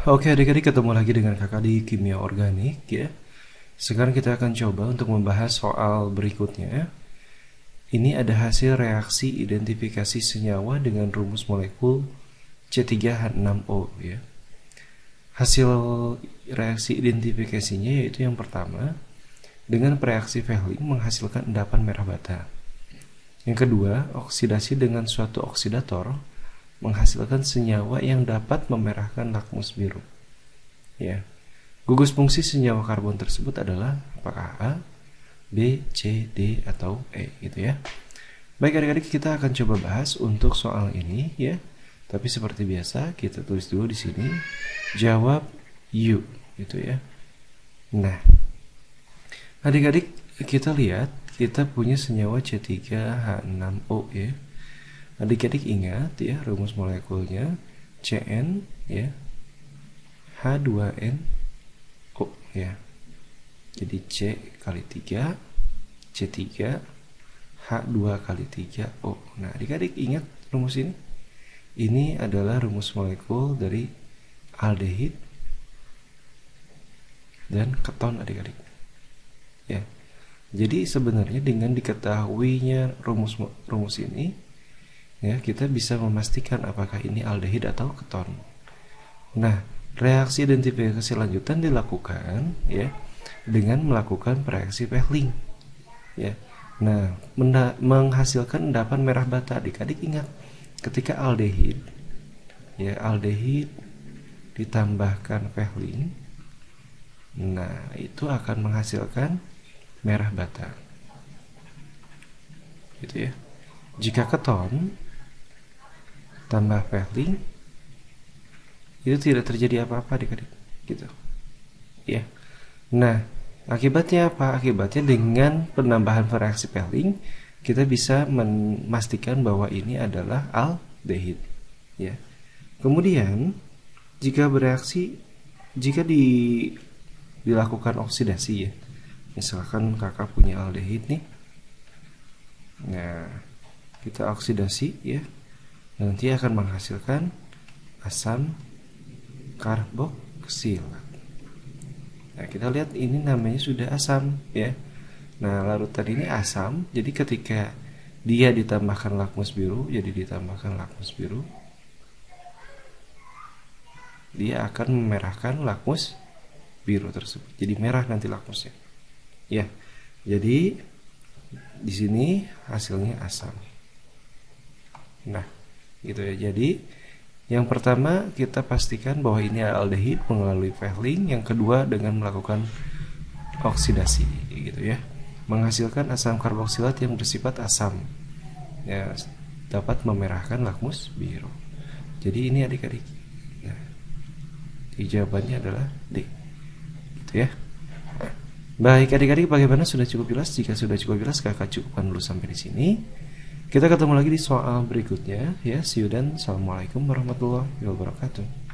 Oke adik-adik, ketemu lagi dengan kakak di kimia organik ya. Sekarang kita akan coba untuk membahas soal berikutnya. Ini ada hasil reaksi identifikasi senyawa dengan rumus molekul C3H6O ya. Hasil reaksi identifikasinya yaitu yang pertama, dengan reaksi Fehling menghasilkan endapan merah bata. Yang kedua, oksidasi dengan suatu oksidator menghasilkan senyawa yang dapat memerahkan lakmus biru. Ya. Gugus fungsi senyawa karbon tersebut adalah apakah A, B, C, D atau E gitu ya. Baik adik-adik, kita akan coba bahas untuk soal ini ya. Tapi seperti biasa kita tulis dulu di sini jawab U gitu ya. Nah, adik-adik kita lihat kita punya senyawa C3H6O ya. Adik-adik ingat ya rumus molekulnya Cn ya H2NO ya. Jadi C kali 3 C3 H2 kali 3O. Nah, adik-adik ingat rumus ini? Ini adalah rumus molekul dari aldehid dan keton adik-adik. Ya. Jadi sebenarnya dengan diketahuinya rumus ini ya, kita bisa memastikan apakah ini aldehid atau keton. Nah, reaksi identifikasi lanjutan dilakukan ya dengan melakukan reaksi Fehling. Ya. Nah, menghasilkan endapan merah bata. Adik-adik ingat, ketika aldehid ya, aldehid ditambahkan Fehling, nah itu akan menghasilkan merah bata. Gitu ya. Jika keton tambah Fehling, itu tidak terjadi apa-apa adik-adik gitu ya. Nah, akibatnya apa? Akibatnya dengan penambahan reaksi Fehling kita bisa memastikan bahwa ini adalah aldehid ya. Kemudian jika dilakukan oksidasi ya, misalkan kakak punya aldehid nih, nah kita oksidasi ya, nanti akan menghasilkan asam karboksilat. Nah, kita lihat ini namanya sudah asam ya. Nah, larutan ini asam, jadi ketika dia ditambahkan lakmus biru, dia akan memerahkan lakmus biru tersebut. Jadi merah nanti lakmusnya. Ya. Jadi di sini hasilnya asam. Nah, gitu ya. Jadi yang pertama kita pastikan bahwa ini aldehid melalui Fehling, yang kedua dengan melakukan oksidasi gitu ya, menghasilkan asam karboksilat yang bersifat asam. Ya, dapat memerahkan lakmus biru. Jadi ini adik-adik. Nah, jawabannya adalah D. Gitu ya. Baik adik-adik, bagaimana, sudah cukup jelas? Jika sudah cukup jelas, kakak cukupkan dulu sampai di sini. Kita ketemu lagi di soal berikutnya ya. See you dan assalamualaikum warahmatullahi wabarakatuh.